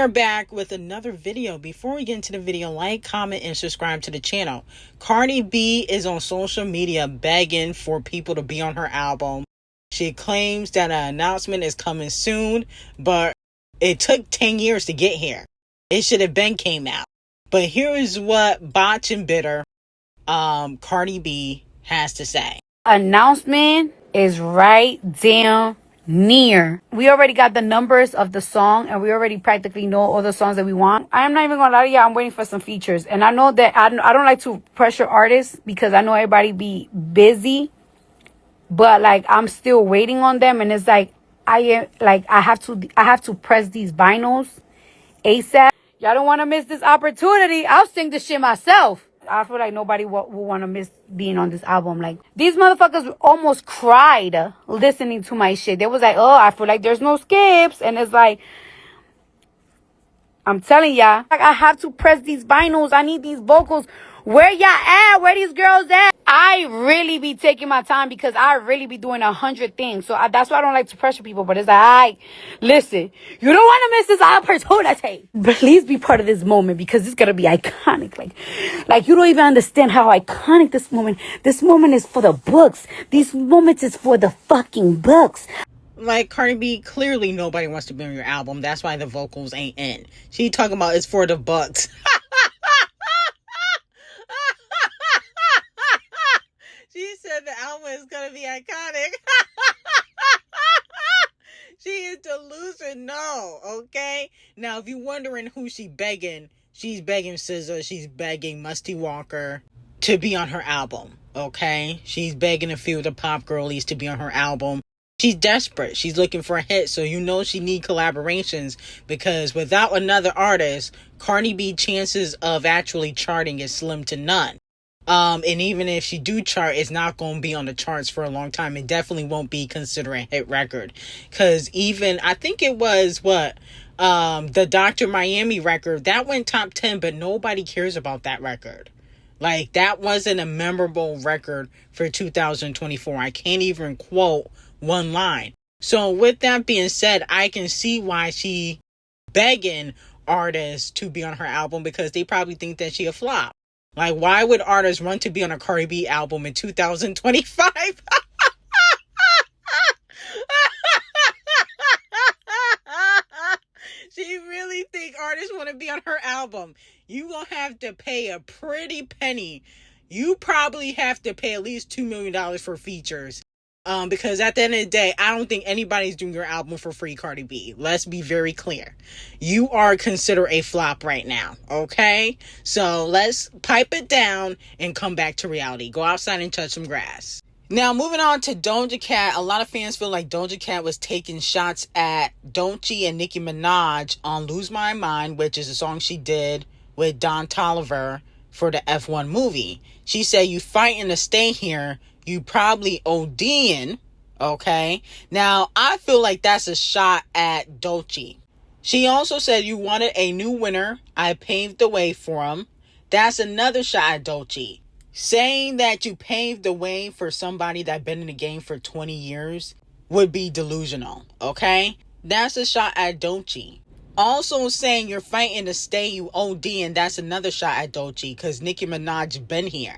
are back with another video. Before we get into the video, like, comment, and subscribe to the channel. Cardi B is on social media begging for people to be on her album. She claims that an announcement is coming soon, but it took 10 years to get here. It should have been came out. But here is what Botch and Bitter, Cardi B has to say. Announcement is right down near. We already got the numbers of the song, and we already practically know all the songs that we want. I'm not even gonna lie to you, I'm waiting for some features. And I know that I don't like to pressure artists because I know everybody be busy, but like I'm still waiting on them. And it's like I have to press these vinyls ASAP. Y'all don't want to miss this opportunity. I'll sing this shit myself. I feel like nobody will want to miss being on this album. Like, these motherfuckers almost cried listening to my shit. They was like, oh, I feel like there's no skips. And it's like, I'm telling y'all, like, I have to press these vinyls. I need these vocals. Where y'all at? Where these girls at? I really be taking my time because I really be doing 100 things. So that's why I don't like to pressure people. But it's like, listen, you don't want to miss this opportunity. Please be part of this moment because it's going to be iconic. Like you don't even understand how iconic this moment. This moment is for the books. These moments is for the fucking books. Like, Cardi B, clearly nobody wants to be on your album. That's why the vocals ain't in. She talking about it's for the bucks. She said the album is going to be iconic. She is delusional, okay? Now, if you're wondering who she's begging SZA, she's begging Musty Walker to be on her album, okay? She's begging a few of the pop girlies to be on her album. She's desperate. She's looking for a hit, so you know she need collaborations because without another artist, Cardi B chances of actually charting is slim to none. And even if she do chart, it's not going to be on the charts for a long time. It definitely won't be considered a hit record. Because even, I think it was, the Dr. Miami record, that went top 10, but nobody cares about that record. Like, that wasn't a memorable record for 2024. I can't even quote one line. So with that being said, I can see why she begging artists to be on her album because they probably think that she a flop. Like, why would artists run to be on a Cardi B album in 2025? She really think artists want to be on her album. You gonna have to pay a pretty penny. You probably have to pay at least $2 million for features. Because at the end of the day, I don't think anybody's doing your album for free, Cardi B. Let's be very clear. You are considered a flop right now, okay? So let's pipe it down and come back to reality. Go outside and touch some grass. Now, moving on to Doja Cat. A lot of fans feel like Doja Cat was taking shots at D0JA and Nicki Minaj on Lose My Mind, which is a song she did with Don Toliver for the F1 movie. She said, you fighting to stay here. You probably ODing, okay? Now, I feel like that's a shot at D0JA. She also said you wanted a new winner. I paved the way for him. That's another shot at D0JA. Saying that you paved the way for somebody that's been in the game for 20 years would be delusional, okay? That's a shot at D0JA. Also saying you're fighting to stay, you ODing, that's another shot at D0JA because Nicki Minaj been here.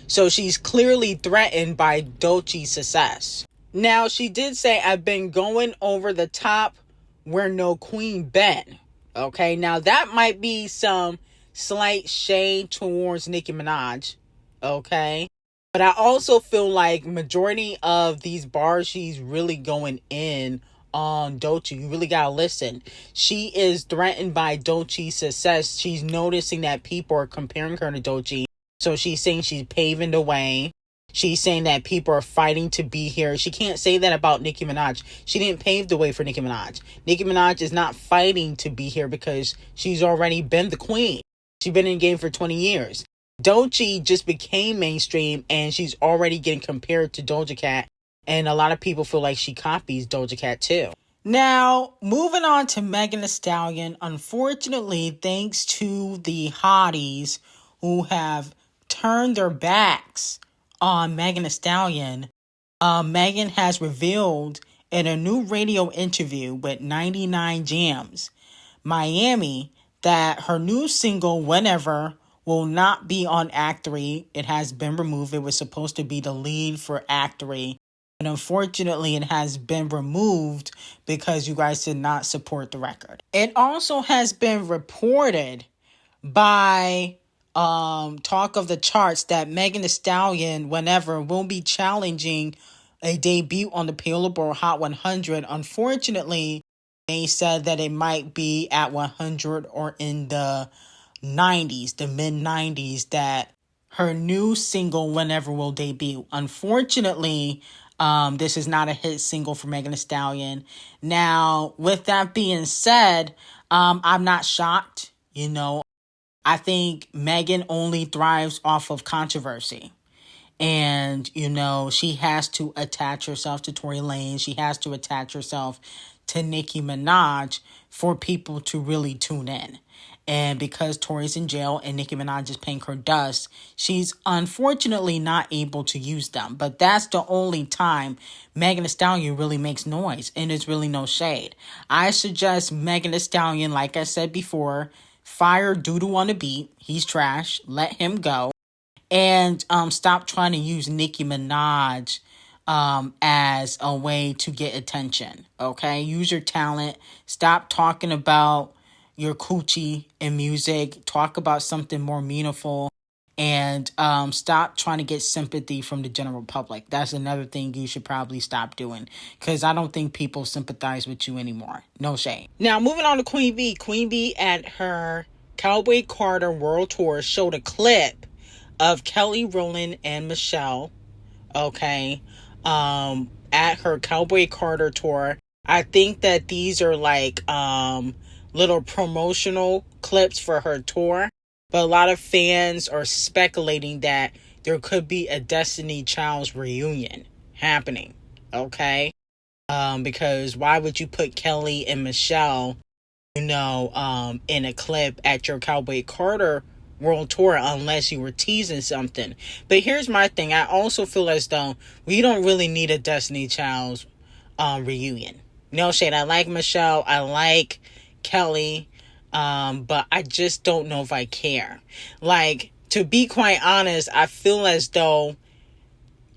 So she's clearly threatened by D0JA's success. Now, she did say, I've been going over the top where no queen been. Okay, now that might be some slight shade towards Nicki Minaj. Okay, but I also feel like majority of these bars, she's really going in on D0JA. You really gotta listen. She is threatened by D0JA's success. She's noticing that people are comparing her to D0JA. So she's saying she's paving the way. She's saying that people are fighting to be here. She can't say that about Nicki Minaj. She didn't pave the way for Nicki Minaj. Nicki Minaj is not fighting to be here because she's already been the queen. She's been in the game for 20 years. D0JA just became mainstream and she's already getting compared to Doja Cat. And a lot of people feel like she copies Doja Cat too. Now, moving on to Megan Thee Stallion. Unfortunately, thanks to the hotties who have turned their backs on Megan Thee Stallion, Megan has revealed in a new radio interview with 99 Jams, Miami that her new single, Whenever, will not be on Act 3. It has been removed. It was supposed to be the lead for Act 3. And unfortunately, it has been removed because you guys did not support the record. It also has been reported by Talk of the Charts that Megan Thee Stallion, Whenever, will be challenging a debut on the Billboard Hot 100. Unfortunately, they said that it might be at 100 or in the 90s, the mid 90s, that her new single Whenever will debut. Unfortunately, this is not a hit single for Megan Thee Stallion. Now, with that being said, I'm not shocked. I think Megan only thrives off of controversy. And, she has to attach herself to Tory Lanez. She has to attach herself to Nicki Minaj for people to really tune in. And because Tory's in jail and Nicki Minaj is paying her dust, she's unfortunately not able to use them. But that's the only time Megan Thee Stallion really makes noise, and there's really no shade. I suggest Megan Thee Stallion, like I said before, fire Doodoo on the beat. He's trash. Let him go. And stop trying to use Nicki Minaj as a way to get attention. Okay? Use your talent. Stop talking about your coochie in music. Talk about something more meaningful. And stop trying to get sympathy from the general public. That's another thing you should probably stop doing. Because I don't think people sympathize with you anymore. No shame. Now, moving on to Queen B. Queen B at her Cowboy Carter World Tour showed a clip of Kelly Rowland and Michelle, okay, at her Cowboy Carter tour. I think that these are like little promotional clips for her tour, but a lot of fans are speculating that there could be a Destiny Child's reunion happening, okay? Because why would you put Kelly and Michelle, in a clip at your Cowboy Carter World Tour unless you were teasing something? But here's my thing. I also feel as though we don't really need a Destiny Child's reunion. No shade. I like Michelle. I like Kelly. But I just don't know if I care. Like, to be quite honest, I feel as though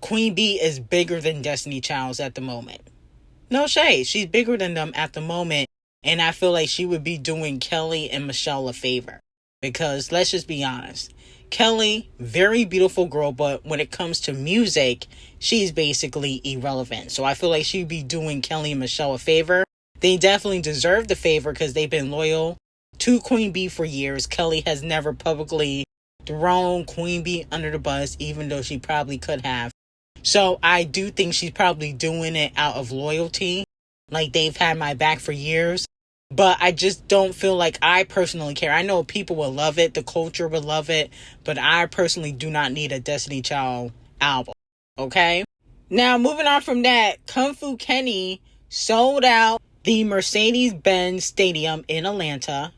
Queen B is bigger than Destiny Child's at the moment. No shade. She's bigger than them at the moment. And I feel like she would be doing Kelly and Michelle a favor. Because let's just be honest. Kelly, very beautiful girl, but when it comes to music, she's basically irrelevant. So I feel like she'd be doing Kelly and Michelle a favor. They definitely deserve the favor because they've been loyal to Queen B for years. Kelly has never publicly thrown Queen B under the bus, even though she probably could have. So I do think she's probably doing it out of loyalty. Like, they've had my back for years. But I just don't feel like I personally care. I know people will love it. The culture will love it. But I personally do not need a Destiny Child album. Okay? Now, moving on from that, Kung Fu Kenny sold out the Mercedes-Benz Stadium in Atlanta.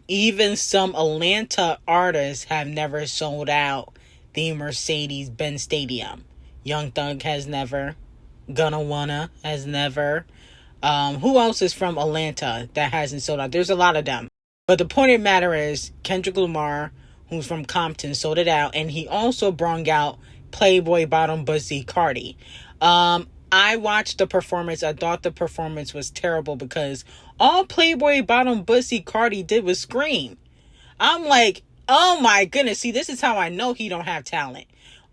Even some Atlanta artists have never sold out the Mercedes-Benz Stadium. Young Thug has never. Gunna Wanna has never. Who else is from Atlanta that hasn't sold out? There's a lot of them. But the point of the matter is, Kendrick Lamar, who's from Compton, sold it out. And he also brung out Playboy Bottom Pussy Cardi. I watched the performance. I thought the performance was terrible because all Playboy Bottom Pussy Cardi did was scream. I'm like, oh my goodness. See, this is how I know he don't have talent.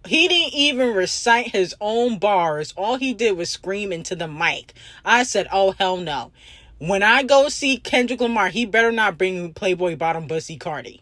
He didn't even recite his own bars. All he did was scream into the mic. I said, oh, hell no. When I go see Kendrick Lamar, he better not bring Playboy Bottom Pussy Cardi.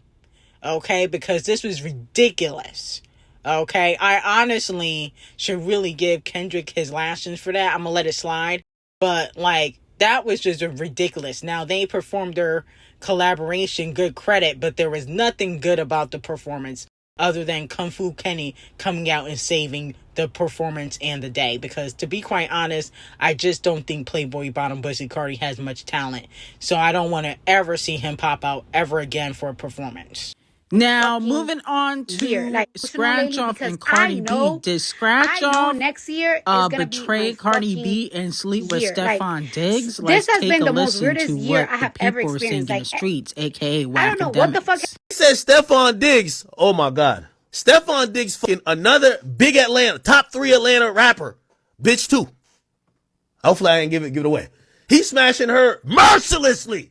Okay? Because this was ridiculous. Okay? I honestly should really give Kendrick his lashings for that. I'm going to let it slide. But, like, that was just ridiculous. Now, they performed their collaboration, good credit, but there was nothing good about the performance other than Kung Fu Kenny coming out and saving the performance and the day. Because to be quite honest, I just don't think Playboy Bottom Pussy Cardi has much talent. So I don't want to ever see him pop out ever again for a performance. Now, moving on year. to Like, Scratch Off because and Cardi B. Did Scratch Off next year is gonna be betray my Cardi fucking B and sleep with year. Like, Stefon Diggs? this Let's has take been a the most listen weirdest to year what I the have ever people are saying experienced. in the Like, streets, aka I don't know what the fuck. Whackademics. He said Stefon Diggs. Oh my God. Stefon Diggs fucking another big Atlanta, top 3 Atlanta rapper. Bitch too. Hopefully I ain't give it away. He's smashing her mercilessly.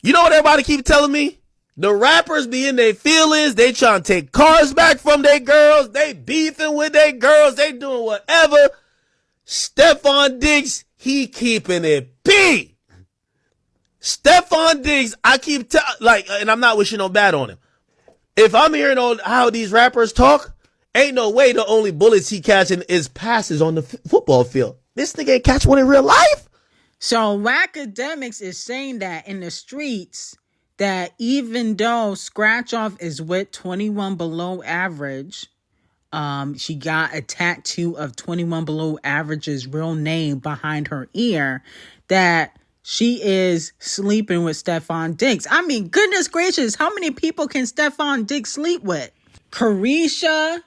You know what everybody keep telling me? The rappers be in their feelings. They trying to take cars back from their girls. They beefing with their girls. They doing whatever. Stefon Diggs, he keeping it P. Stefon Diggs, I keep and I'm not wishing no bad on him. If I'm hearing on how these rappers talk, ain't no way the only bullets he catching is passes on the football field. This nigga ain't catch one in real life. So Whackademics is saying that in the streets that even though Scratch Off is with 21 below average, she got a tattoo of 21 below average's real name behind her ear, that she is sleeping with Stefon Diggs. I mean, goodness gracious, how many people can Stefon Diggs sleep with? Carisha,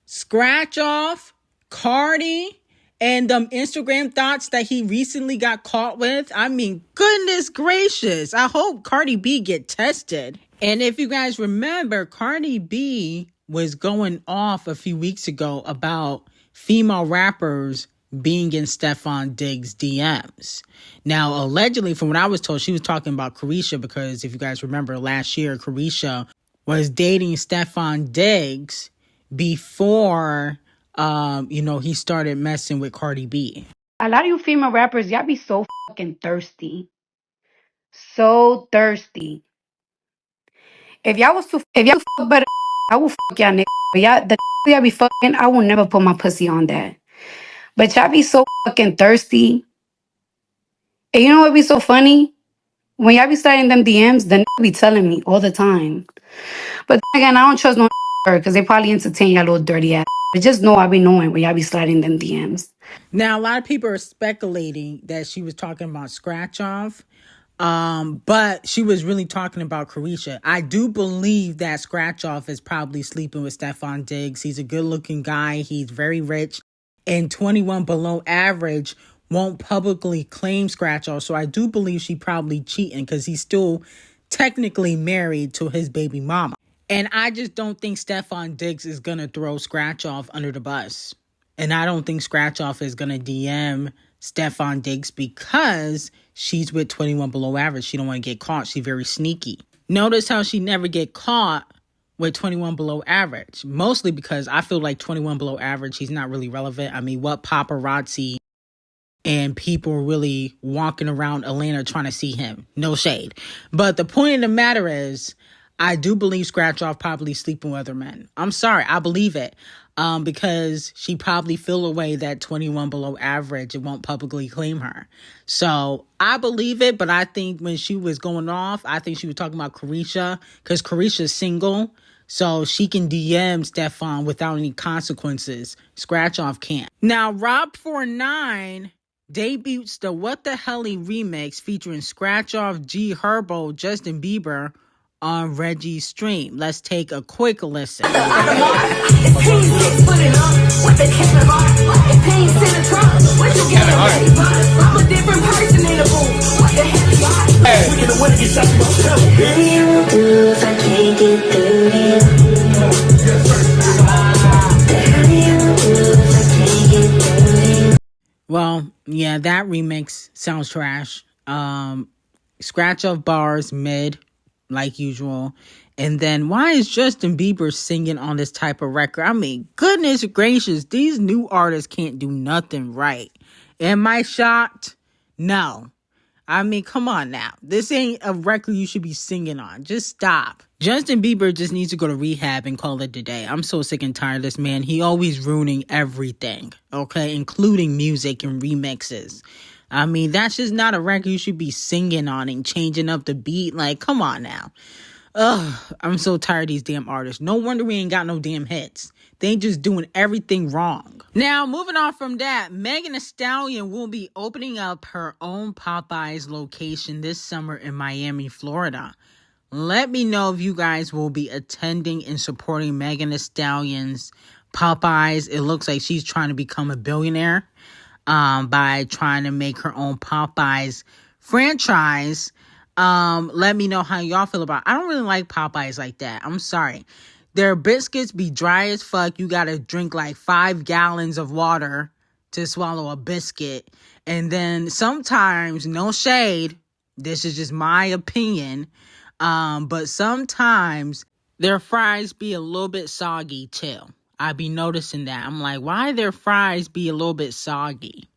Scratch Off, Cardi, and Instagram thoughts that he recently got caught with. I mean, goodness gracious. I hope Cardi B get tested. And if you guys remember, Cardi B was going off a few weeks ago about female rappers being in Stefon Diggs' DMs. Now, allegedly, from what I was told, she was talking about Carisha, because if you guys remember last year, Carisha was dating Stefon Diggs before, he started messing with Cardi B. A lot of you female rappers, y'all be so fucking thirsty. So thirsty. If y'all fuck better, I will fuck y'all niggas. But y'all be fucking, I will never put my pussy on that. But y'all be so fucking thirsty. And you know what be so funny? When y'all be starting them DMs, the be telling me all the time. But again, I don't trust no because they probably entertain y'all little dirty ass. But just know I be knowing when y'all be sliding them DMs. Now, a lot of people are speculating that she was talking about Scratch Off. But she was really talking about Carisha. I do believe that Scratch Off is probably sleeping with Stefon Diggs. He's a good looking guy. He's very rich. And 21 below average won't publicly claim Scratch Off. So I do believe she probably cheating, because he's still technically married to his baby mama. And I just don't think Stefon Diggs is going to throw Scratch Off under the bus. And I don't think Scratch Off is going to DM Stefon Diggs because she's with 21 below average. She don't want to get caught. She's very sneaky. Notice how she never get caught with 21 below average. Mostly because I feel like 21 below average, he's not really relevant. I mean, what paparazzi and people really walking around Atlanta trying to see him? No shade. But the point of the matter is, I do believe Scratch Off probably sleeping with other men. I'm sorry, I believe it. Because she probably feel away that 21 below average, it won't publicly claim her. So I believe it, but I think when she was going off, I think she was talking about Carisha, because Carisha's single, so she can DM Stefon without any consequences. Scratch Off can't. Now, Rob49 debuts the What the Helly remix featuring Scratch Off, G Herbo, Justin Bieber on Reggie's stream. Let's take a quick listen. Well, yeah, that remix sounds trash. Scratch Off bars mid, like usual. And then why is Justin Bieber singing on this type of record? I mean, goodness gracious, these new artists can't do nothing right. Am I shocked? No. I mean, come on now. This ain't a record you should be singing on. Just stop. Justin Bieber just needs to go to rehab and call it a day. I'm so sick and tired of this man. He always ruining everything, okay? Including music and remixes. I mean, that's just not a record you should be singing on and changing up the beat. Like, come on now. Ugh, I'm so tired of these damn artists. No wonder we ain't got no damn hits. They just doing everything wrong. Now, moving on from that, Megan Thee Stallion will be opening up her own Popeyes location this summer in Miami, Florida. Let me know if you guys will be attending and supporting Megan Thee Stallion's Popeyes. It looks like she's trying to become a billionaire by trying to make her own Popeyes franchise. Let me know how y'all feel about it. I don't really like Popeyes like that. I'm sorry. Their biscuits be dry as fuck. You gotta drink like 5 gallons of water to swallow a biscuit. And then sometimes, no shade, this is just my opinion, but sometimes their fries be a little bit soggy too. I be noticing that. I'm like, why their fries be a little bit soggy?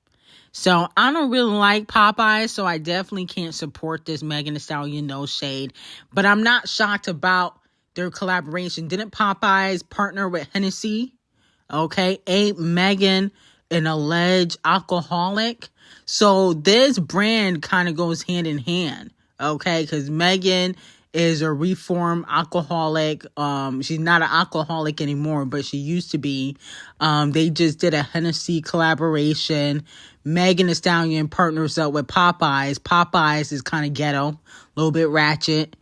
So I don't really like Popeyes, so I definitely can't support this Megan Thee Stallion, no shade. But I'm not shocked about their collaboration. Didn't Popeyes partner with Hennessy? Okay, ain't Megan an alleged alcoholic? So this brand kind of goes hand in hand, okay? Because Megan is a reformed alcoholic. She's not an alcoholic anymore, but she used to be. They just did a Hennessy collaboration. Megan Thee Stallion partners up with Popeyes. Popeyes is kind of ghetto, a little bit ratchet.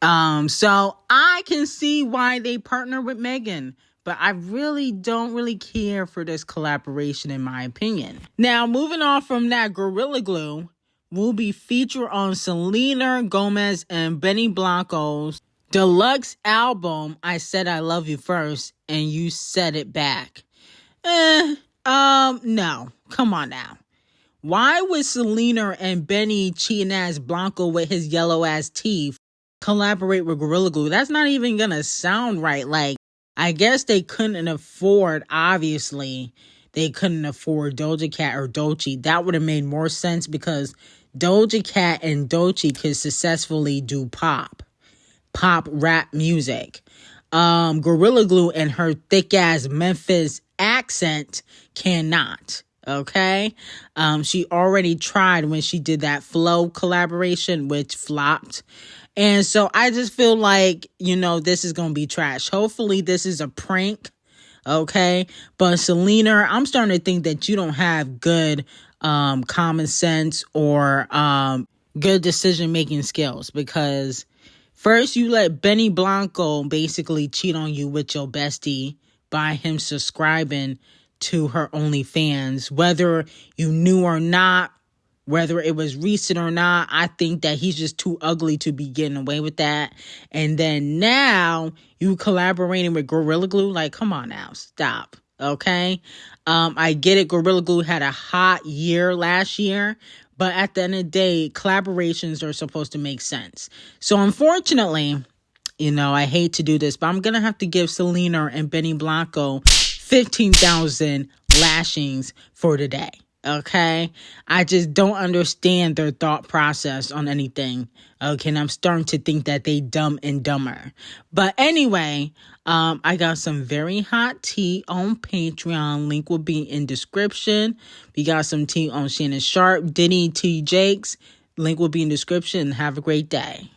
So I can see why they partner with Megan, but I really don't really care for this collaboration, in my opinion. Now, moving on from that, Gorilla Glue will be featured on Selena Gomez and Benny Blanco's deluxe album, I Said I Love You First, and You Said It Back. No. Come on now. Why would Selena and Benny cheating ass Blanco with his yellow ass teeth collaborate with Gorilla Glue? That's not even gonna sound right. Like, I guess they couldn't afford, obviously, they couldn't afford Doja Cat or D0JA. That would have made more sense because Doja Cat and D0JA could successfully do pop rap music. Gorilla Glue and her thick ass Memphis accent cannot. Okay. She already tried when she did that Flow collaboration, which flopped. And so I just feel like, this is going to be trash. Hopefully this is a prank. Okay. But Selena, I'm starting to think that you don't have good common sense or good decision-making skills, because first you let Benny Blanco basically cheat on you with your bestie by him subscribing to her OnlyFans, whether you knew or not, whether it was recent or not. I think that he's just too ugly to be getting away with that. And then now you collaborating with Gorilla Glue. Like, come on now, stop. Okay. I get it. Gorilla Glue had a hot year last year, but at the end of the day, collaborations are supposed to make sense. So unfortunately, I hate to do this, but I'm going to have to give Selena and Benny Blanco 15,000 lashings for today. Okay. I just don't understand their thought process on anything. Okay. And I'm starting to think that they dumb and dumber. But anyway, I got some very hot tea on Patreon. Link will be in description. We got some tea on Shannon Sharp, Diddy, T. Jakes. Link will be in description. Have a great day.